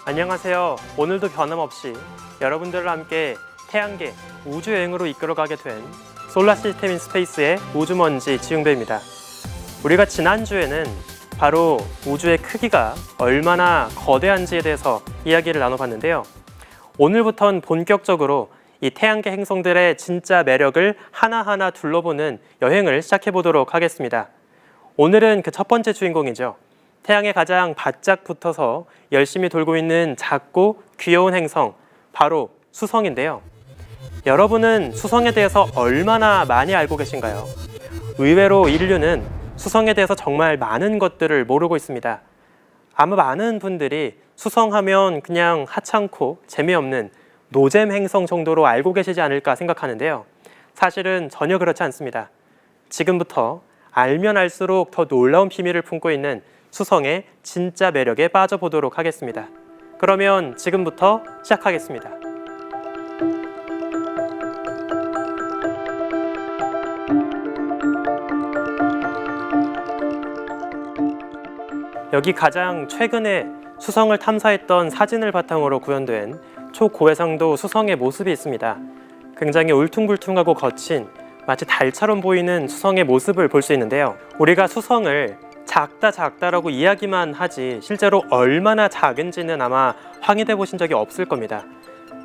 안녕하세요. 오늘도 변함없이 여러분들과 함께 태양계 우주여행으로 이끌어가게 된 솔라 시스템 인 스페이스의 우주먼지 지웅배입니다. 우리가 지난주에는 바로 우주의 크기가 얼마나 거대한지에 대해서 이야기를 나눠봤는데요. 오늘부터는 본격적으로 이 태양계 행성들의 진짜 매력을 하나하나 둘러보는 여행을 시작해 보도록 하겠습니다. 오늘은 그 첫 번째 주인공이죠. 태양에 가장 바짝 붙어서 열심히 돌고 있는 작고 귀여운 행성, 바로 수성인데요. 여러분은 수성에 대해서 얼마나 많이 알고 계신가요? 의외로 인류는 수성에 대해서 정말 많은 것들을 모르고 있습니다. 아마 많은 분들이 수성하면 그냥 하찮고 재미없는 노잼 행성 정도로 알고 계시지 않을까 생각하는데요. 사실은 전혀 그렇지 않습니다. 지금부터 알면 알수록 더 놀라운 비밀을 품고 있는 수성의 진짜 매력에 빠져보도록 하겠습니다. 그러면 지금부터 시작하겠습니다. 여기 가장 최근에 수성을 탐사했던 사진을 바탕으로 구현된 초고해상도 수성의 모습이 있습니다. 굉장히 울퉁불퉁하고 거친 마치 달처럼 보이는 수성의 모습을 볼 수 있는데요. 우리가 수성을 작다라고 이야기만 하지 실제로 얼마나 작은지는 아마 확인해 보신 적이 없을 겁니다.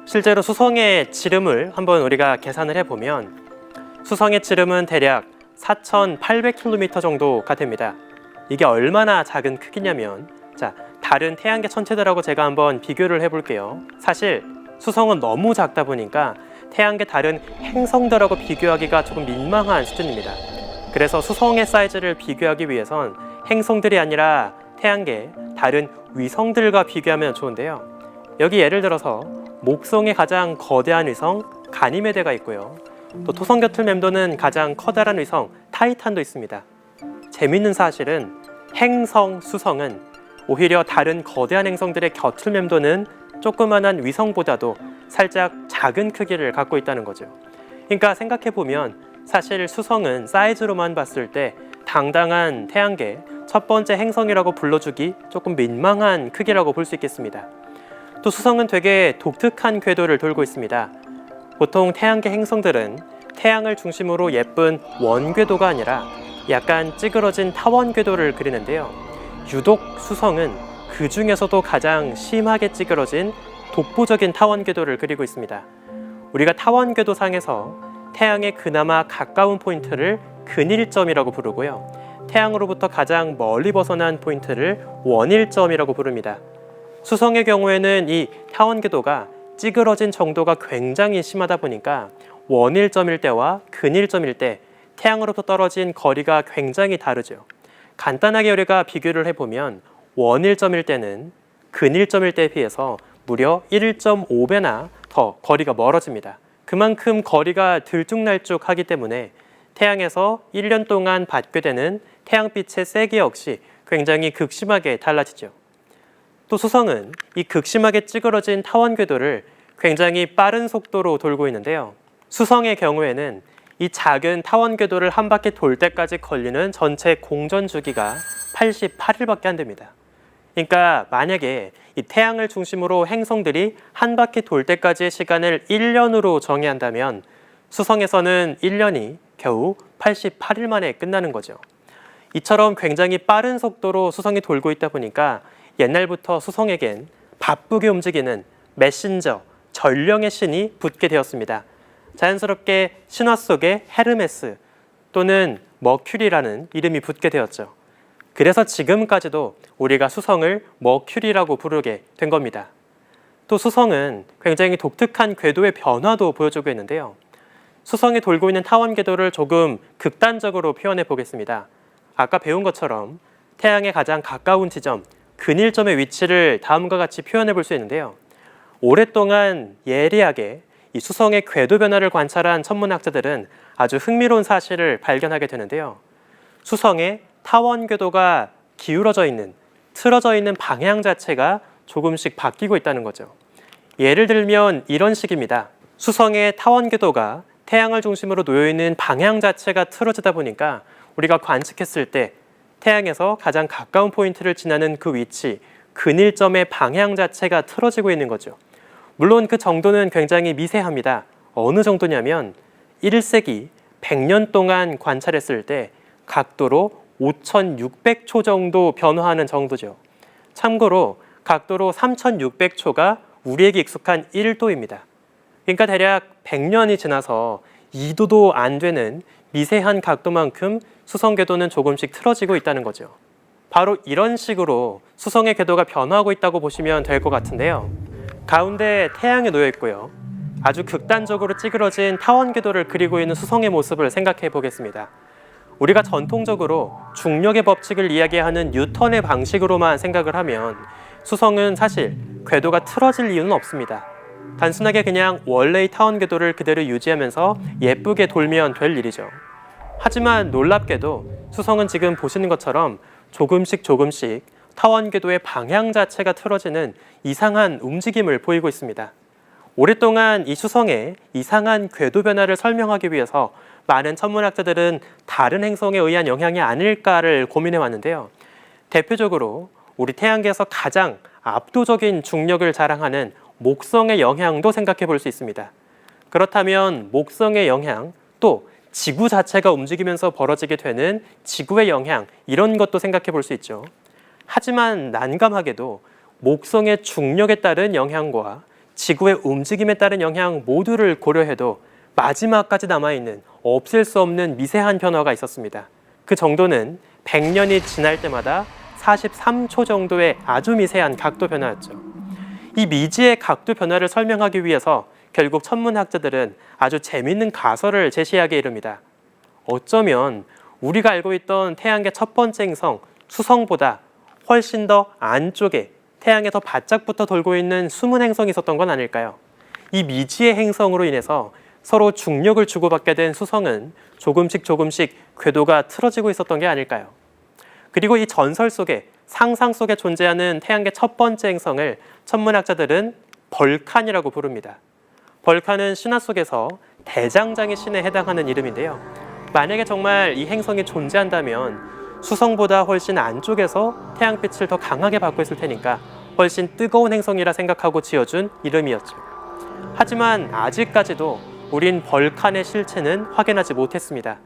실제로 수성의 지름을 한번 우리가 계산을 해보면 수성의 지름은 대략 4,800km 정도가 됩니다. 이게 얼마나 작은 크기냐면 다른 태양계 천체들하고 제가 한번 비교를 해볼게요. 사실 수성은 너무 작다 보니까 태양계 다른 행성들하고 비교하기가 조금 민망한 수준입니다. 그래서 수성의 사이즈를 비교하기 위해선 행성들이 아니라 태양계 다른 위성들과 비교하면 좋은데요. 여기 예를 들어서 목성의 가장 거대한 위성 가니메데가 있고요. 또 토성곁을 맴도는 가장 커다란 위성 타이탄도 있습니다. 재밌는 사실은 행성 수성은 오히려 다른 거대한 행성들의 곁을 맴도는 조그만한 위성보다도 살짝 작은 크기를 갖고 있다는 거죠. 그러니까 생각해보면 사실 수성은 사이즈로만 봤을 때 당당한 태양계 첫 번째 행성이라고 불러주기 조금 민망한 크기라고 볼 수 있겠습니다. 또 수성은 되게 독특한 궤도를 돌고 있습니다. 보통 태양계 행성들은 태양을 중심으로 예쁜 원궤도가 아니라 약간 찌그러진 타원 궤도를 그리는데요. 유독 수성은 그 중에서도 가장 심하게 찌그러진 독보적인 타원 궤도를 그리고 있습니다. 우리가 타원 궤도상에서 태양에 그나마 가까운 포인트를 근일점이라고 부르고요. 태양으로부터 가장 멀리 벗어난 포인트를 원일점이라고 부릅니다. 수성의 경우에는 이 타원 궤도가 찌그러진 정도가 굉장히 심하다 보니까 원일점일 때와 근일점일 때 태양으로부터 떨어진 거리가 굉장히 다르죠. 간단하게 우리가 비교를 해보면 원일점일 때는 근일점일 때에 비해서 무려 1.5배나 더 거리가 멀어집니다. 그만큼 거리가 들쭉날쭉하기 때문에 태양에서 1년 동안 받게 되는 태양빛의 세기 역시 굉장히 극심하게 달라지죠. 또 수성은 이 극심하게 찌그러진 타원 궤도를 굉장히 빠른 속도로 돌고 있는데요. 수성의 경우에는 이 작은 타원 궤도를 한 바퀴 돌 때까지 걸리는 전체 공전 주기가 88일밖에 안 됩니다. 그러니까 만약에 이 태양을 중심으로 행성들이 한 바퀴 돌 때까지의 시간을 1년으로 정의한다면 수성에서는 1년이 겨우 88일 만에 끝나는 거죠. 이처럼 굉장히 빠른 속도로 수성이 돌고 있다 보니까 옛날부터 수성에겐 바쁘게 움직이는 메신저, 전령의 신이 붙게 되었습니다. 자연스럽게 신화 속에 헤르메스 또는 머큐리라는 이름이 붙게 되었죠. 그래서 지금까지도 우리가 수성을 머큐리라고 부르게 된 겁니다. 또 수성은 굉장히 독특한 궤도의 변화도 보여주고 있는데요. 수성이 돌고 있는 타원 궤도를 조금 극단적으로 표현해 보겠습니다. 아까 배운 것처럼 태양에 가장 가까운 지점, 근일점의 위치를 다음과 같이 표현해 볼 수 있는데요. 오랫동안 예리하게 이 수성의 궤도 변화를 관찰한 천문학자들은 아주 흥미로운 사실을 발견하게 되는데요. 수성의 타원 궤도가 기울어져 있는, 틀어져 있는 방향 자체가 조금씩 바뀌고 있다는 거죠. 예를 들면 이런 식입니다. 수성의 타원 궤도가 태양을 중심으로 놓여 있는 방향 자체가 틀어지다 보니까 우리가 관측했을 때 태양에서 가장 가까운 포인트를 지나는 그 위치, 근일점의 방향 자체가 틀어지고 있는 거죠. 물론 그 정도는 굉장히 미세합니다. 어느 정도냐면 1세기 100년 동안 관찰했을 때 각도로 5,600초 정도 변화하는 정도죠. 참고로 각도로 3,600초가 우리에게 익숙한 1도입니다. 그러니까 대략 100년이 지나서 2도도 안 되는 미세한 각도만큼 수성 궤도는 조금씩 틀어지고 있다는 거죠. 바로 이런 식으로 수성의 궤도가 변화하고 있다고 보시면 될 것 같은데요. 가운데 태양이 놓여 있고요. 아주 극단적으로 찌그러진 타원 궤도를 그리고 있는 수성의 모습을 생각해 보겠습니다. 우리가 전통적으로 중력의 법칙을 이야기하는 뉴턴의 방식으로만 생각을 하면 수성은 사실 궤도가 틀어질 이유는 없습니다. 단순하게 그냥 원래의 타원 궤도를 그대로 유지하면서 예쁘게 돌면 될 일이죠. 하지만 놀랍게도 수성은 지금 보시는 것처럼 조금씩 타원 궤도의 방향 자체가 틀어지는 이상한 움직임을 보이고 있습니다. 오랫동안 이 수성의 이상한 궤도 변화를 설명하기 위해서 많은 천문학자들은 다른 행성에 의한 영향이 아닐까를 고민해 왔는데요. 대표적으로 우리 태양계에서 가장 압도적인 중력을 자랑하는 목성의 영향도 생각해 볼 수 있습니다. 그렇다면 목성의 영향, 또 지구 자체가 움직이면서 벌어지게 되는 지구의 영향, 이런 것도 생각해 볼 수 있죠. 하지만 난감하게도 목성의 중력에 따른 영향과 지구의 움직임에 따른 영향 모두를 고려해도 마지막까지 남아있는 없앨 수 없는 미세한 변화가 있었습니다. 그 정도는 100년이 지날 때마다 43초 정도의 아주 미세한 각도 변화였죠. 이 미지의 각도 변화를 설명하기 위해서 결국 천문학자들은 아주 재미있는 가설을 제시하게 이릅니다. 어쩌면 우리가 알고 있던 태양계 첫 번째 행성 수성보다 훨씬 더 안쪽에 태양에 더 바짝 붙어 돌고 있는 숨은 행성이 있었던 건 아닐까요? 이 미지의 행성으로 인해서 서로 중력을 주고받게 된 수성은 조금씩 궤도가 틀어지고 있었던 게 아닐까요? 그리고 이 전설 속에, 상상 속에 존재하는 태양계 첫 번째 행성을 천문학자들은 벌칸이라고 부릅니다. 벌칸은 신화 속에서 대장장의 신에 해당하는 이름인데요. 만약에 정말 이 행성이 존재한다면 수성보다 훨씬 안쪽에서 태양빛을 더 강하게 받고 있을 테니까 훨씬 뜨거운 행성이라 생각하고 지어준 이름이었죠. 하지만 아직까지도 우린 벌칸의 실체는 확인하지 못했습니다.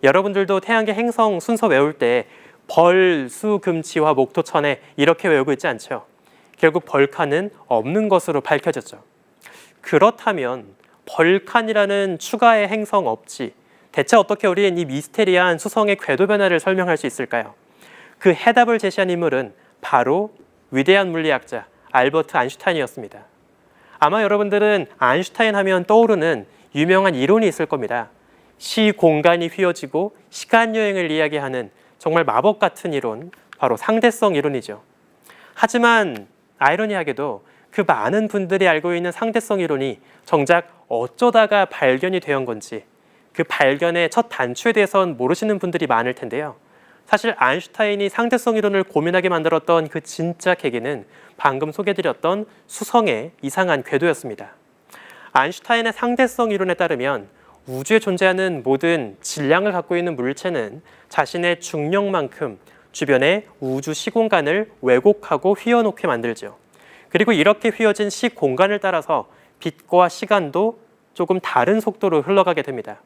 여러분들도 태양계 행성 순서 외울 때 벌, 수, 금, 지화, 목토, 천에 이렇게 외우고 있지 않죠? 결국 벌칸은 없는 것으로 밝혀졌죠. 그렇다면 벌칸이라는 추가의 행성 없이 대체 어떻게 우린 이 미스테리한 수성의 궤도 변화를 설명할 수 있을까요? 그 해답을 제시한 인물은 바로 위대한 물리학자 알버트 아인슈타인이었습니다. 아마 여러분들은 아인슈타인 하면 떠오르는 유명한 이론이 있을 겁니다. 시공간이 휘어지고 시간여행을 이야기하는 정말 마법 같은 이론, 바로 상대성 이론이죠. 하지만 아이러니하게도 그 많은 분들이 알고 있는 상대성 이론이 정작 어쩌다가 발견이 되었 건지 그 발견의 첫 단추에 대해서는 모르시는 분들이 많을 텐데요. 사실 아인슈타인이 상대성 이론을 고민하게 만들었던 그 진짜 계기는 방금 소개드렸던 수성의 이상한 궤도였습니다. 아인슈타인의 상대성 이론에 따르면 우주에 존재하는 모든 질량을 갖고 있는 물체는 자신의 중력만큼 주변의 우주 시공간을 왜곡하고 휘어놓게 만들죠. 그리고 이렇게 휘어진 시공간을 따라서 빛과 시간도 조금 다른 속도로 흘러가게 됩니다.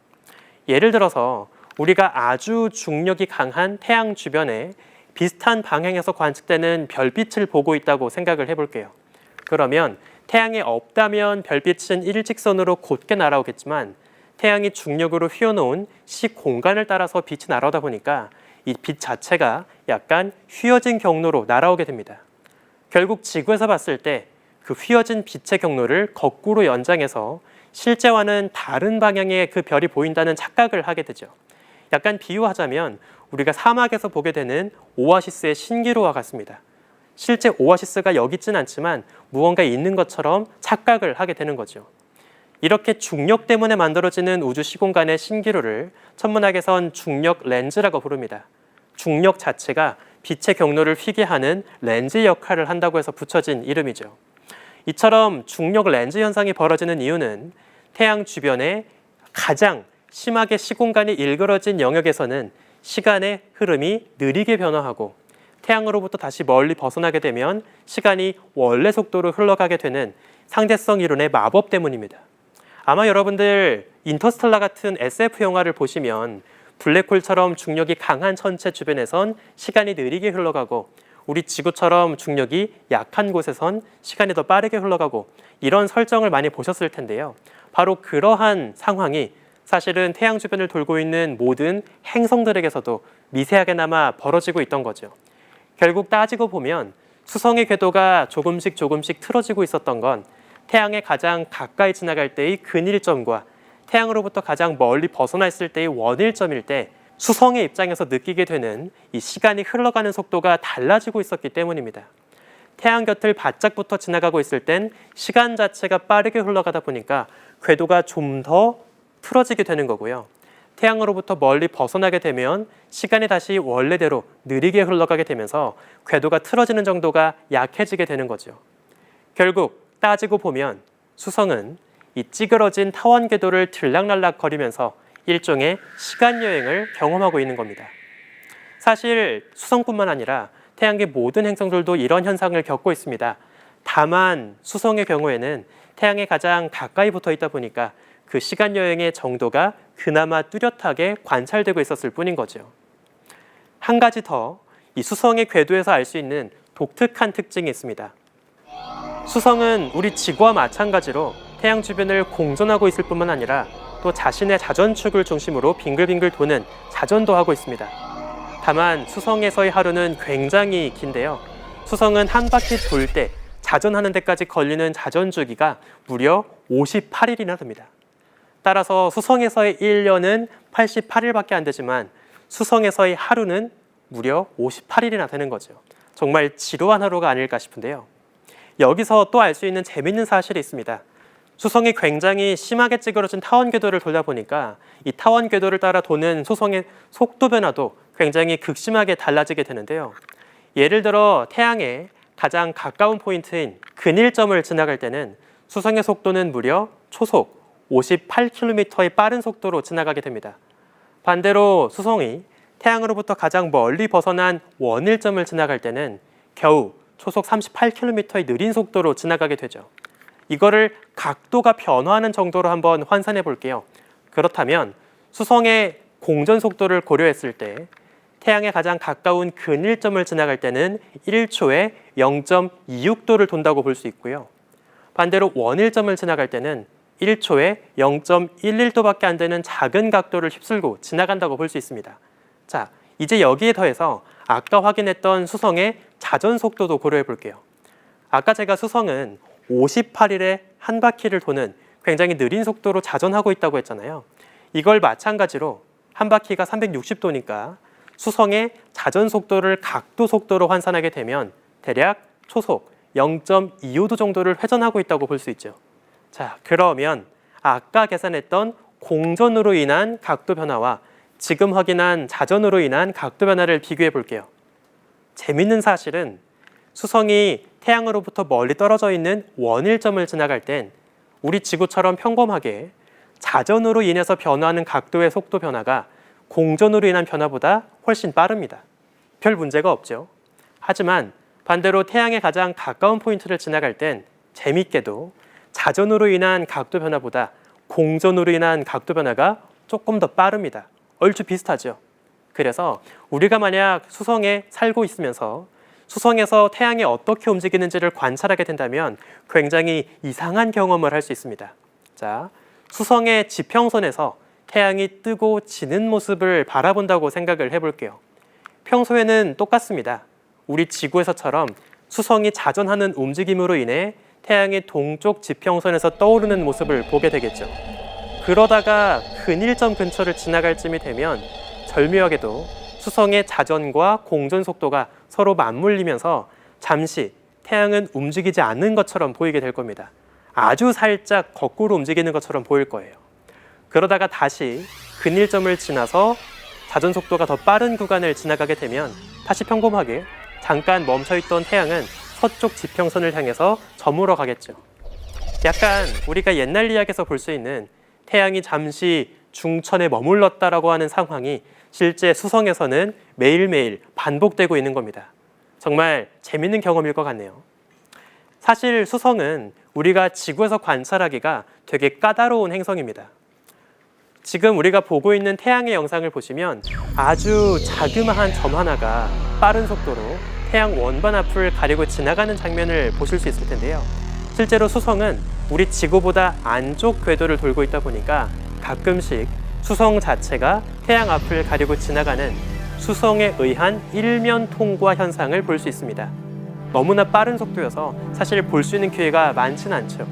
예를 들어서 우리가 아주 중력이 강한 태양 주변에 비슷한 방향에서 관측되는 별빛을 보고 있다고 생각을 해볼게요. 그러면 태양이 없다면 별빛은 일직선으로 곧게 날아오겠지만 태양이 중력으로 휘어놓은 시공간을 따라서 빛이 날아오다 보니까 이 빛 자체가 약간 휘어진 경로로 날아오게 됩니다. 결국 지구에서 봤을 때 그 휘어진 빛의 경로를 거꾸로 연장해서 실제와는 다른 방향의 그 별이 보인다는 착각을 하게 되죠. 약간 비유하자면 우리가 사막에서 보게 되는 오아시스의 신기루와 같습니다. 실제 오아시스가 여기 있지는 않지만 무언가 있는 것처럼 착각을 하게 되는 거죠. 이렇게 중력 때문에 만들어지는 우주 시공간의 신기루를 천문학에선 중력 렌즈라고 부릅니다. 중력 자체가 빛의 경로를 휘게 하는 렌즈 역할을 한다고 해서 붙여진 이름이죠. 이처럼 중력 렌즈 현상이 벌어지는 이유는 태양 주변에 가장 심하게 시공간이 일그러진 영역에서는 시간의 흐름이 느리게 변화하고 태양으로부터 다시 멀리 벗어나게 되면 시간이 원래 속도로 흘러가게 되는 상대성 이론의 마법 때문입니다. 아마 여러분들 인터스텔라 같은 SF 영화를 보시면 블랙홀처럼 중력이 강한 천체 주변에선 시간이 느리게 흘러가고 우리 지구처럼 중력이 약한 곳에선 시간이 더 빠르게 흘러가고 이런 설정을 많이 보셨을 텐데요. 바로 그러한 상황이 사실은 태양 주변을 돌고 있는 모든 행성들에게서도 미세하게나마 벌어지고 있던 거죠. 결국 따지고 보면 수성의 궤도가 조금씩 틀어지고 있었던 건 태양에 가장 가까이 지나갈 때의 근일점과 태양으로부터 가장 멀리 벗어나 있을 때의 원일점일 때 수성의 입장에서 느끼게 되는 이 시간이 흘러가는 속도가 달라지고 있었기 때문입니다. 태양 곁을 바짝부터 지나가고 있을 땐 시간 자체가 빠르게 흘러가다 보니까 궤도가 좀 더 틀어지게 되는 거고요. 태양으로부터 멀리 벗어나게 되면 시간이 다시 원래대로 느리게 흘러가게 되면서 궤도가 틀어지는 정도가 약해지게 되는 거죠. 결국 따지고 보면 수성은 이 찌그러진 타원 궤도를 들락날락 거리면서 일종의 시간 여행을 경험하고 있는 겁니다. 사실 수성뿐만 아니라 태양계 모든 행성들도 이런 현상을 겪고 있습니다. 다만 수성의 경우에는 태양에 가장 가까이 붙어 있다 보니까 그 시간 여행의 정도가 그나마 뚜렷하게 관찰되고 있었을 뿐인 거죠. 한 가지 더 이 수성의 궤도에서 알 수 있는 독특한 특징이 있습니다. 수성은 우리 지구와 마찬가지로 태양 주변을 공전하고 있을 뿐만 아니라 또 자신의 자전축을 중심으로 빙글빙글 도는 자전도 하고 있습니다. 다만 수성에서의 하루는 굉장히 긴데요. 수성은 한 바퀴 돌 때 자전하는 데까지 걸리는 자전 주기가 무려 58일이나 됩니다. 따라서 수성에서의 1년은 88일밖에 안 되지만 수성에서의 하루는 무려 58일이나 되는 거죠. 정말 지루한 하루가 아닐까 싶은데요. 여기서 또 알 수 있는 재밌는 사실이 있습니다. 수성이 굉장히 심하게 찌그러진 타원 궤도를 돌다 보니까 이 타원 궤도를 따라 도는 수성의 속도 변화도 굉장히 극심하게 달라지게 되는데요. 예를 들어 태양에 가장 가까운 포인트인 근일점을 지나갈 때는 수성의 속도는 무려 초속 58km의 빠른 속도로 지나가게 됩니다. 반대로 수성이 태양으로부터 가장 멀리 벗어난 원일점을 지나갈 때는 겨우 초속 38km의 느린 속도로 지나가게 되죠. 이거를 각도가 변화하는 정도로 한번 환산해 볼게요. 그렇다면 수성의 공전 속도를 고려했을 때 태양에 가장 가까운 근일점을 지나갈 때는 1초에 0.26도를 돈다고 볼 수 있고요. 반대로 원일점을 지나갈 때는 1초에 0.11도밖에 안 되는 작은 각도를 휩쓸고 지나간다고 볼 수 있습니다. 자, 이제 여기에 더해서 아까 확인했던 수성의 자전 속도도 고려해 볼게요. 아까 제가 수성은 58일에 한 바퀴를 도는 굉장히 느린 속도로 자전하고 있다고 했잖아요. 이걸 마찬가지로 한 바퀴가 360도니까 수성의 자전 속도를 각도 속도로 환산하게 되면 대략 초속 0.25도 정도를 회전하고 있다고 볼 수 있죠. 자, 그러면 아까 계산했던 공전으로 인한 각도 변화와 지금 확인한 자전으로 인한 각도 변화를 비교해 볼게요. 재밌는 사실은 수성이 태양으로부터 멀리 떨어져 있는 원일점을 지나갈 땐 우리 지구처럼 평범하게 자전으로 인해서 변화하는 각도의 속도 변화가 공전으로 인한 변화보다 훨씬 빠릅니다. 별 문제가 없죠. 하지만 반대로 태양에 가장 가까운 포인트를 지나갈 땐 재밌게도 자전으로 인한 각도 변화보다 공전으로 인한 각도 변화가 조금 더 빠릅니다. 얼추 비슷하죠. 그래서 우리가 만약 수성에 살고 있으면서 수성에서 태양이 어떻게 움직이는지를 관찰하게 된다면 굉장히 이상한 경험을 할 수 있습니다. 자, 수성의 지평선에서 태양이 뜨고 지는 모습을 바라본다고 생각을 해볼게요. 평소에는 똑같습니다. 우리 지구에서처럼 수성이 자전하는 움직임으로 인해 태양이 동쪽 지평선에서 떠오르는 모습을 보게 되겠죠. 그러다가 근일점 근처를 지나갈 쯤이 되면 절묘하게도 수성의 자전과 공전 속도가 서로 맞물리면서 잠시 태양은 움직이지 않는 것처럼 보이게 될 겁니다. 아주 살짝 거꾸로 움직이는 것처럼 보일 거예요. 그러다가 다시 근일점을 지나서 자전 속도가 더 빠른 구간을 지나가게 되면 다시 평범하게 잠깐 멈춰있던 태양은 서쪽 지평선을 향해서 저물어 가겠죠. 약간 우리가 옛날 이야기에서 볼 수 있는 태양이 잠시 중천에 머물렀다라고 하는 상황이 실제 수성에서는 매일매일 반복되고 있는 겁니다. 정말 재밌는 경험일 것 같네요. 사실 수성은 우리가 지구에서 관찰하기가 되게 까다로운 행성입니다. 지금 우리가 보고 있는 태양의 영상을 보시면 아주 자그마한 점 하나가 빠른 속도로 태양 원반 앞을 가리고 지나가는 장면을 보실 수 있을 텐데요. 실제로 수성은 우리 지구보다 안쪽 궤도를 돌고 있다 보니까 가끔씩 수성 자체가 태양 앞을 가리고 지나가는 수성에 의한 일면 통과 현상을 볼 수 있습니다. 너무나 빠른 속도여서 사실 볼 수 있는 기회가 많지는 않죠.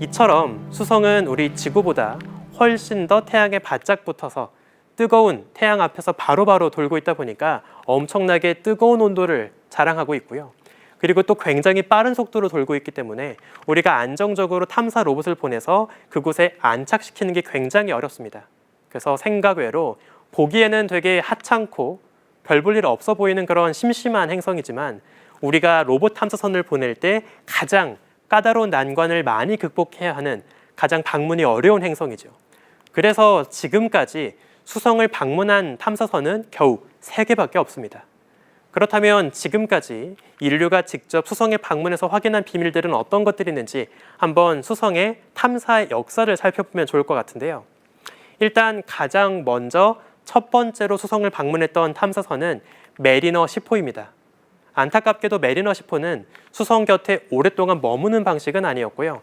이처럼 수성은 우리 지구보다 훨씬 더 태양에 바짝 붙어서 뜨거운 태양 앞에서 바로바로 돌고 있다 보니까 엄청나게 뜨거운 온도를 자랑하고 있고요. 그리고 또 굉장히 빠른 속도로 돌고 있기 때문에 우리가 안정적으로 탐사 로봇을 보내서 그곳에 안착시키는 게 굉장히 어렵습니다. 그래서 생각 외로 보기에는 되게 하찮고 별 볼 일 없어 보이는 그런 심심한 행성이지만 우리가 로봇 탐사선을 보낼 때 가장 까다로운 난관을 많이 극복해야 하는 가장 방문이 어려운 행성이죠. 그래서 지금까지 수성을 방문한 탐사선은 겨우 3개밖에 없습니다. 그렇다면 지금까지 인류가 직접 수성에 방문해서 확인한 비밀들은 어떤 것들이 있는지 한번 수성의 탐사의 역사를 살펴보면 좋을 것 같은데요. 일단 가장 먼저 첫 번째로 수성을 방문했던 탐사선은 메리너 10호입니다. 안타깝게도 메리너 10호는 수성 곁에 오랫동안 머무는 방식은 아니었고요.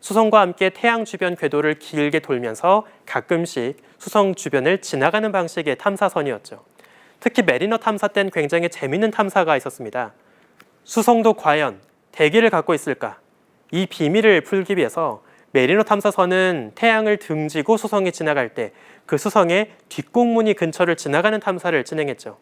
수성과 함께 태양 주변 궤도를 길게 돌면서 가끔씩 수성 주변을 지나가는 방식의 탐사선이었죠. 특히 메리너 탐사 땐 굉장히 재미있는 탐사가 있었습니다. 수성도 과연 대기를 갖고 있을까? 이 비밀을 풀기 위해서 메리너 탐사선은 태양을 등지고 수성이 지나갈 때 그 수성의 뒷공무니 근처를 지나가는 탐사를 진행했죠.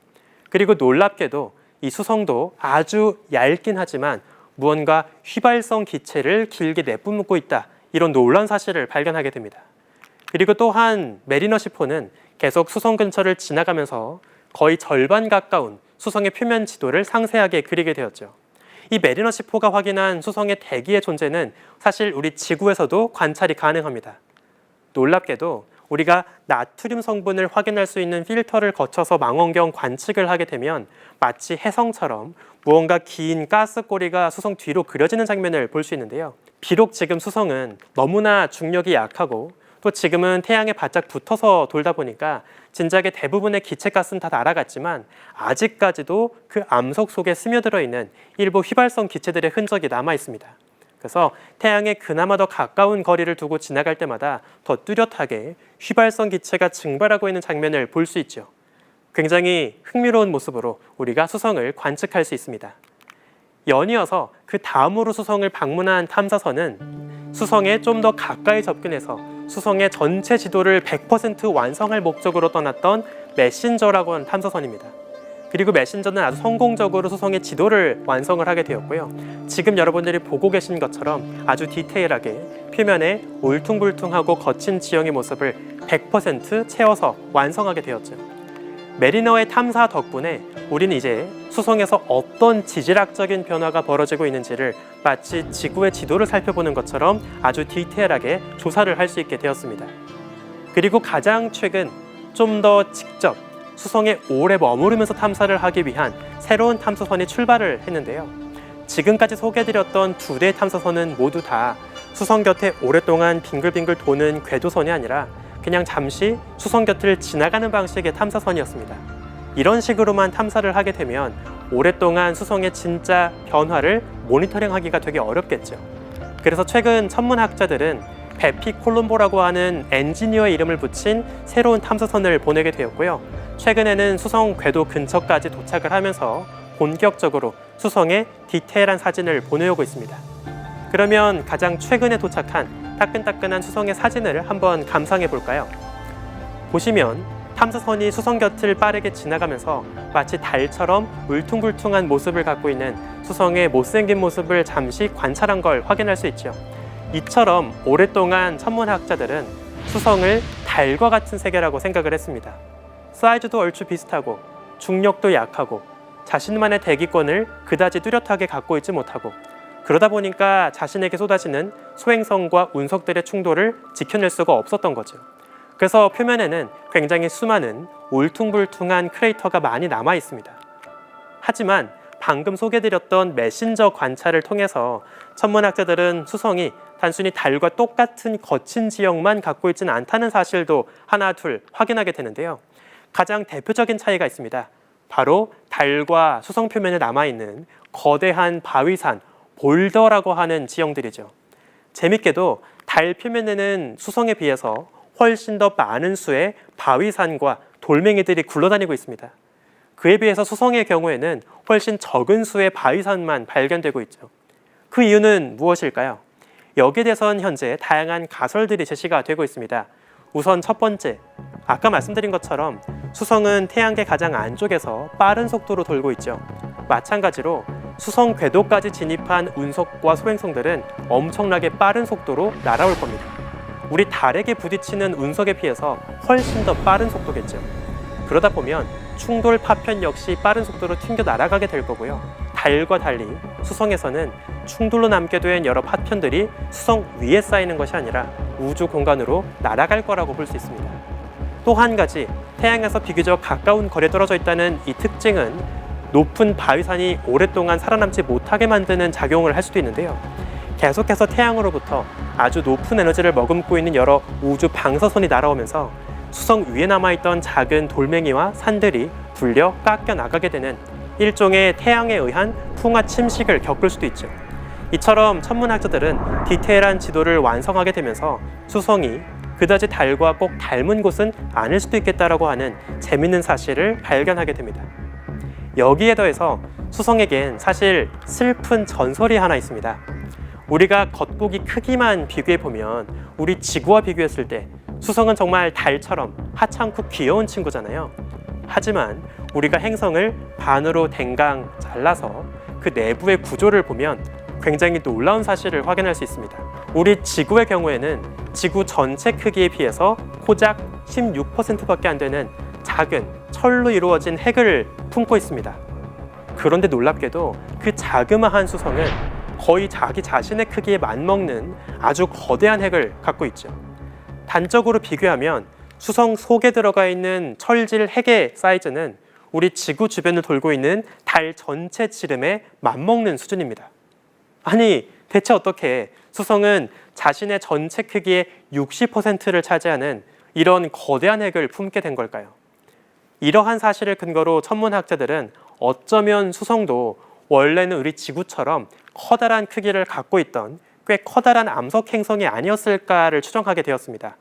그리고 놀랍게도 이 수성도 아주 얇긴 하지만 무언가 휘발성 기체를 길게 내뿜고 있다, 이런 놀라운 사실을 발견하게 됩니다. 그리고 또한 메리너 10호는 계속 수성 근처를 지나가면서 거의 절반 가까운 수성의 표면 지도를 상세하게 그리게 되었죠. 이 메리너 10호가 확인한 수성의 대기의 존재는 사실 우리 지구에서도 관찰이 가능합니다. 놀랍게도 우리가 나트륨 성분을 확인할 수 있는 필터를 거쳐서 망원경 관측을 하게 되면 마치 혜성처럼 무언가 긴 가스꼬리가 수성 뒤로 그려지는 장면을 볼 수 있는데요. 비록 지금 수성은 너무나 중력이 약하고 또 지금은 태양에 바짝 붙어서 돌다 보니까 진작에 대부분의 기체가스는 다 날아갔지만 아직까지도 그 암석 속에 스며들어 있는 일부 휘발성 기체들의 흔적이 남아 있습니다. 그래서 태양에 그나마 더 가까운 거리를 두고 지나갈 때마다 더 뚜렷하게 휘발성 기체가 증발하고 있는 장면을 볼 수 있죠. 굉장히 흥미로운 모습으로 우리가 수성을 관측할 수 있습니다. 연이어서 그 다음으로 수성을 방문한 탐사선은 수성에 좀 더 가까이 접근해서 수성의 전체 지도를 100% 완성할 목적으로 떠났던 메신저라고 하는 탐사선입니다. 그리고 메신저는 아주 성공적으로 수성의 지도를 완성을 하게 되었고요. 지금 여러분들이 보고 계신 것처럼 아주 디테일하게 표면에 울퉁불퉁하고 거친 지형의 모습을 100% 채워서 완성하게 되었죠. 메리너의 탐사 덕분에 우리는 이제 수성에서 어떤 지질학적인 변화가 벌어지고 있는지를 마치 지구의 지도를 살펴보는 것처럼 아주 디테일하게 조사를 할 수 있게 되었습니다. 그리고 가장 최근 좀 더 직접 수성에 오래 머무르면서 탐사를 하기 위한 새로운 탐사선이 출발을 했는데요. 지금까지 소개해드렸던 2대의 탐사선은 모두 다 수성 곁에 오랫동안 빙글빙글 도는 궤도선이 아니라 그냥 잠시 수성 곁을 지나가는 방식의 탐사선이었습니다. 이런 식으로만 탐사를 하게 되면 오랫동안 수성의 진짜 변화를 모니터링하기가 되게 어렵겠죠. 그래서 최근 천문학자들은 베피 콜롬보라고 하는 엔지니어의 이름을 붙인 새로운 탐사선을 보내게 되었고요. 최근에는 수성 궤도 근처까지 도착을 하면서 본격적으로 수성의 디테일한 사진을 보내오고 있습니다. 그러면 가장 최근에 도착한 따끈따끈한 수성의 사진을 한번 감상해 볼까요? 보시면 탐사선이 수성 곁을 빠르게 지나가면서 마치 달처럼 울퉁불퉁한 모습을 갖고 있는 수성의 못생긴 모습을 잠시 관찰한 걸 확인할 수 있죠. 이처럼 오랫동안 천문학자들은 수성을 달과 같은 세계라고 생각을 했습니다. 사이즈도 얼추 비슷하고 중력도 약하고 자신만의 대기권을 그다지 뚜렷하게 갖고 있지 못하고 그러다 보니까 자신에게 쏟아지는 소행성과 운석들의 충돌을 지켜낼 수가 없었던 거죠. 그래서 표면에는 굉장히 수많은 울퉁불퉁한 크레이터가 많이 남아 있습니다. 하지만 방금 소개드렸던 메신저 관찰을 통해서 천문학자들은 수성이 단순히 달과 똑같은 거친 지형만 갖고 있지는 않다는 사실도 하나 둘 확인하게 되는데요. 가장 대표적인 차이가 있습니다. 바로 달과 수성 표면에 남아있는 거대한 바위산, 볼더라고 하는 지형들이죠. 재밌게도 달 표면에는 수성에 비해서 훨씬 더 많은 수의 바위산과 돌멩이들이 굴러다니고 있습니다. 그에 비해서 수성의 경우에는 훨씬 적은 수의 바위산만 발견되고 있죠. 그 이유는 무엇일까요? 여기에 대해서는 현재 다양한 가설들이 제시가 되고 있습니다. 우선 첫 번째, 아까 말씀드린 것처럼 수성은 태양계 가장 안쪽에서 빠른 속도로 돌고 있죠. 마찬가지로 수성 궤도까지 진입한 운석과 소행성들은 엄청나게 빠른 속도로 날아올 겁니다. 우리 달에게 부딪히는 운석에 비해서 훨씬 더 빠른 속도겠죠. 그러다 보면 충돌 파편 역시 빠른 속도로 튕겨 날아가게 될 거고요. 달과 달리 수성에서는 충돌로 남게 된 여러 파편들이 수성 위에 쌓이는 것이 아니라 우주 공간으로 날아갈 거라고 볼 수 있습니다. 또 한 가지, 태양에서 비교적 가까운 거리에 떨어져 있다는 이 특징은 높은 바위산이 오랫동안 살아남지 못하게 만드는 작용을 할 수도 있는데요. 계속해서 태양으로부터 아주 높은 에너지를 머금고 있는 여러 우주 방사선이 날아오면서 수성 위에 남아있던 작은 돌멩이와 산들이 불려 깎여 나가게 되는 일종의 태양에 의한 풍화 침식을 겪을 수도 있죠. 이처럼 천문학자들은 디테일한 지도를 완성하게 되면서 수성이 그다지 달과 꼭 닮은 곳은 아닐 수도 있겠다라고 하는 재밌는 사실을 발견하게 됩니다. 여기에 더해서 수성에겐 사실 슬픈 전설이 하나 있습니다. 우리가 겉보기 크기만 비교해보면 우리 지구와 비교했을 때 수성은 정말 달처럼 하찮고 귀여운 친구잖아요. 하지만 우리가 행성을 반으로 댕강 잘라서 그 내부의 구조를 보면 굉장히 놀라운 사실을 확인할 수 있습니다. 우리 지구의 경우에는 지구 전체 크기에 비해서 고작 16%밖에 안 되는 작은 철로 이루어진 핵을 품고 있습니다. 그런데 놀랍게도 그 자그마한 수성은 거의 자기 자신의 크기에 맞먹는 아주 거대한 핵을 갖고 있죠. 단적으로 비교하면 수성 속에 들어가 있는 철질 핵의 사이즈는 우리 지구 주변을 돌고 있는 달 전체 지름에 맞먹는 수준입니다. 아니, 대체 어떻게 수성은 자신의 전체 크기의 60%를 차지하는 이런 거대한 핵을 품게 된 걸까요? 이러한 사실을 근거로 천문학자들은 어쩌면 수성도 원래는 우리 지구처럼 커다란 크기를 갖고 있던 꽤 커다란 암석 행성이 아니었을까를 추정하게 되었습니다.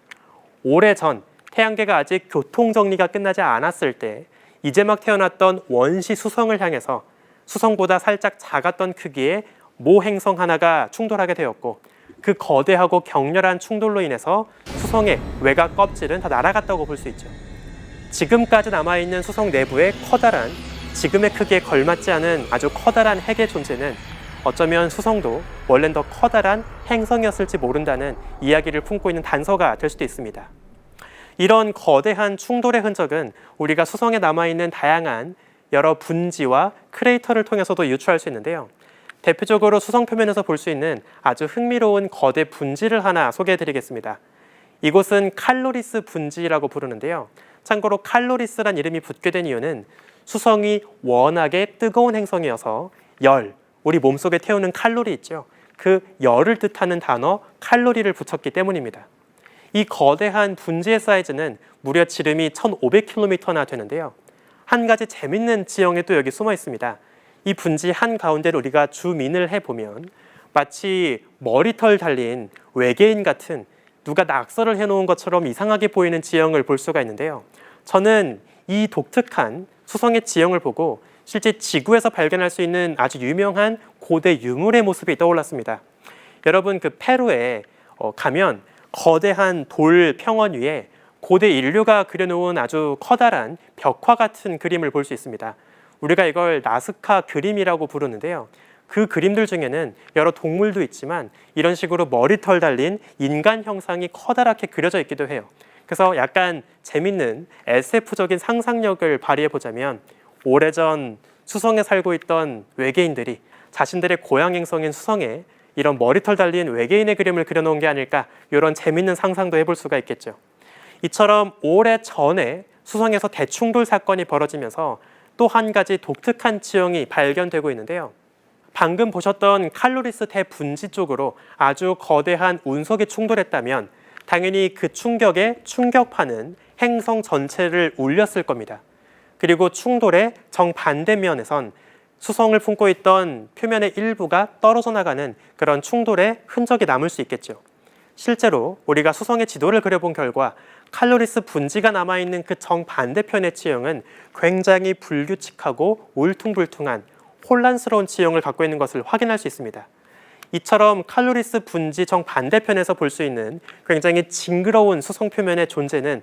오래전 태양계가 아직 교통정리가 끝나지 않았을 때 이제 막 태어났던 원시 수성을 향해서 수성보다 살짝 작았던 크기의 모 행성 하나가 충돌하게 되었고, 그 거대하고 격렬한 충돌로 인해서 수성의 외곽 껍질은 다 날아갔다고 볼 수 있죠. 지금까지 남아있는 수성 내부의 커다란, 지금의 크기에 걸맞지 않은 아주 커다란 핵의 존재는 어쩌면 수성도 원래는 더 커다란 행성이었을지 모른다는 이야기를 품고 있는 단서가 될 수도 있습니다. 이런 거대한 충돌의 흔적은 우리가 수성에 남아있는 다양한 여러 분지와 크레이터를 통해서도 유추할 수 있는데요. 대표적으로 수성 표면에서 볼 수 있는 아주 흥미로운 거대 분지를 하나 소개해드리겠습니다. 이곳은 칼로리스 분지라고 부르는데요. 참고로 칼로리스란 이름이 붙게 된 이유는 수성이 워낙에 뜨거운 행성이어서 열, 우리 몸속에 태우는 칼로리 있죠. 그 열을 뜻하는 단어 칼로리를 붙였기 때문입니다. 이 거대한 분지의 사이즈는 무려 지름이 1500km나 되는데요. 한 가지 재밌는 지형이 또 여기 숨어 있습니다. 이 분지 한가운데를 우리가 줌인을 해보면 마치 머리털 달린 외계인 같은 누가 낙서를 해놓은 것처럼 이상하게 보이는 지형을 볼 수가 있는데요. 저는 이 독특한 수성의 지형을 보고 실제 지구에서 발견할 수 있는 아주 유명한 고대 유물의 모습이 떠올랐습니다. 여러분, 그 페루에 가면 거대한 돌 평원 위에 고대 인류가 그려놓은 아주 커다란 벽화 같은 그림을 볼 수 있습니다. 우리가 이걸 나스카 그림이라고 부르는데요. 그 그림들 중에는 여러 동물도 있지만 이런 식으로 머리털 달린 인간 형상이 커다랗게 그려져 있기도 해요. 그래서 약간 재밌는 SF적인 상상력을 발휘해 보자면 오래전 수성에 살고 있던 외계인들이 자신들의 고향 행성인 수성에 이런 머리털 달린 외계인의 그림을 그려놓은 게 아닐까, 이런 재밌는 상상도 해볼 수가 있겠죠. 이처럼 오래전에 수성에서 대충돌 사건이 벌어지면서 또 한 가지 독특한 지형이 발견되고 있는데요. 방금 보셨던 칼로리스 대분지 쪽으로 아주 거대한 운석이 충돌했다면 당연히 그 충격에 충격파는 행성 전체를 울렸을 겁니다. 그리고 충돌의 정반대면에선 수성을 품고 있던 표면의 일부가 떨어져 나가는 그런 충돌의 흔적이 남을 수 있겠죠. 실제로 우리가 수성의 지도를 그려본 결과 칼로리스 분지가 남아있는 그 정반대편의 지형은 굉장히 불규칙하고 울퉁불퉁한 혼란스러운 지형을 갖고 있는 것을 확인할 수 있습니다. 이처럼 칼로리스 분지 정반대편에서 볼 수 있는 굉장히 징그러운 수성 표면의 존재는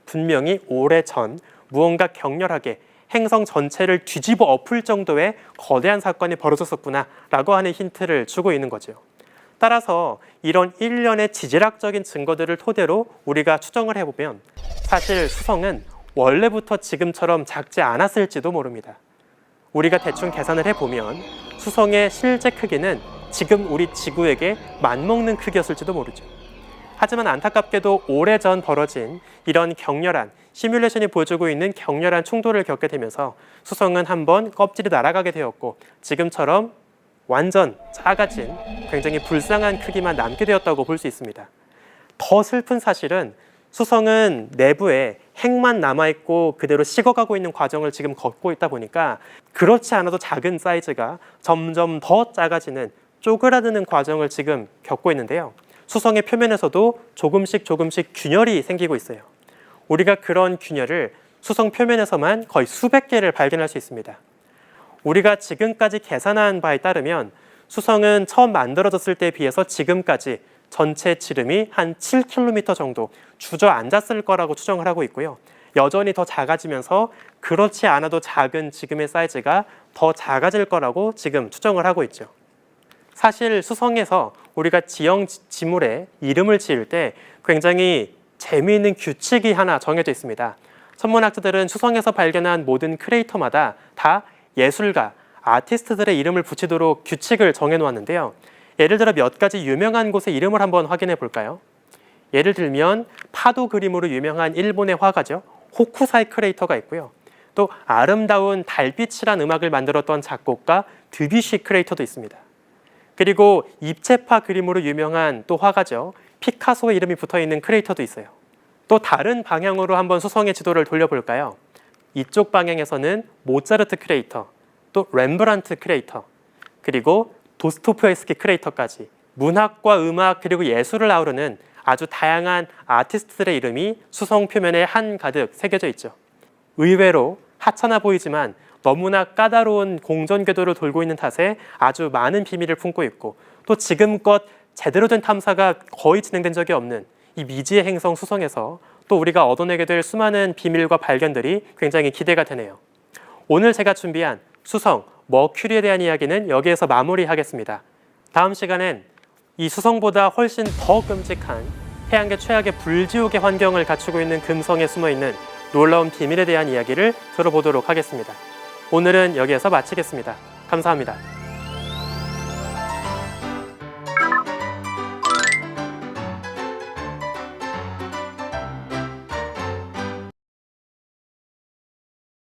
분명히 오래전 무언가 격렬하게 행성 전체를 뒤집어 엎을 정도의 거대한 사건이 벌어졌었구나라고 하는 힌트를 주고 있는 거죠. 따라서 이런 일련의 지질학적인 증거들을 토대로 우리가 추정을 해보면 사실 수성은 원래부터 지금처럼 작지 않았을지도 모릅니다. 우리가 대충 계산을 해보면 수성의 실제 크기는 지금 우리 지구에게 맞먹는 크기였을지도 모르죠. 하지만 안타깝게도 오래전 벌어진 이런 격렬한 시뮬레이션이 보여주고 있는 격렬한 충돌을 겪게 되면서 수성은 한번 껍질이 날아가게 되었고 지금처럼 완전 작아진 굉장히 불쌍한 크기만 남게 되었다고 볼 수 있습니다. 더 슬픈 사실은 수성은 내부에 핵만 남아있고 그대로 식어가고 있는 과정을 지금 겪고 있다 보니까 그렇지 않아도 작은 사이즈가 점점 더 작아지는 쪼그라드는 과정을 지금 겪고 있는데요. 수성의 표면에서도 조금씩 균열이 생기고 있어요. 우리가 그런 균열을 수성 표면에서만 거의 수백 개를 발견할 수 있습니다. 우리가 지금까지 계산한 바에 따르면 수성은 처음 만들어졌을 때에 비해서 지금까지 전체 지름이 한 7km 정도 주저앉았을 거라고 추정을 하고 있고요. 여전히 더 작아지면서 그렇지 않아도 작은 지금의 사이즈가 더 작아질 거라고 지금 추정을 하고 있죠. 사실 수성에서 우리가 지형 지물에 이름을 지을 때 굉장히 재미있는 규칙이 하나 정해져 있습니다. 천문학자들은 수성에서 발견한 모든 크레이터마다 다 예술가, 아티스트들의 이름을 붙이도록 규칙을 정해놓았는데요. 예를 들어 몇 가지 유명한 곳의 이름을 한번 확인해 볼까요? 예를 들면 파도 그림으로 유명한 일본의 화가죠. 호쿠사이 크레이터가 있고요. 또 아름다운 달빛이란 음악을 만들었던 작곡가 드뷔시 크레이터도 있습니다. 그리고 입체파 그림으로 유명한 또 화가죠. 피카소의 이름이 붙어있는 크레이터도 있어요. 또 다른 방향으로 한번 수성의 지도를 돌려볼까요? 이쪽 방향에서는 모차르트 크레이터, 또 렘브란트 크레이터, 그리고 도스토옙스키 크레이터까지 문학과 음악 그리고 예술을 아우르는 아주 다양한 아티스트들의 이름이 수성 표면에 한가득 새겨져 있죠. 의외로 하찮아 보이지만 너무나 까다로운 공전 궤도를 돌고 있는 탓에 아주 많은 비밀을 품고 있고 또 지금껏 제대로 된 탐사가 거의 진행된 적이 없는 이 미지의 행성 수성에서 또 우리가 얻어내게 될 수많은 비밀과 발견들이 굉장히 기대가 되네요. 오늘 제가 준비한 수성, 머큐리에 대한 이야기는 여기에서 마무리하겠습니다. 다음 시간엔 이 수성보다 훨씬 더 끔찍한 태양계 최악의 불지옥의 환경을 갖추고 있는 금성에 숨어있는 놀라운 비밀에 대한 이야기를 들어보도록 하겠습니다. 오늘은 여기에서 마치겠습니다. 감사합니다.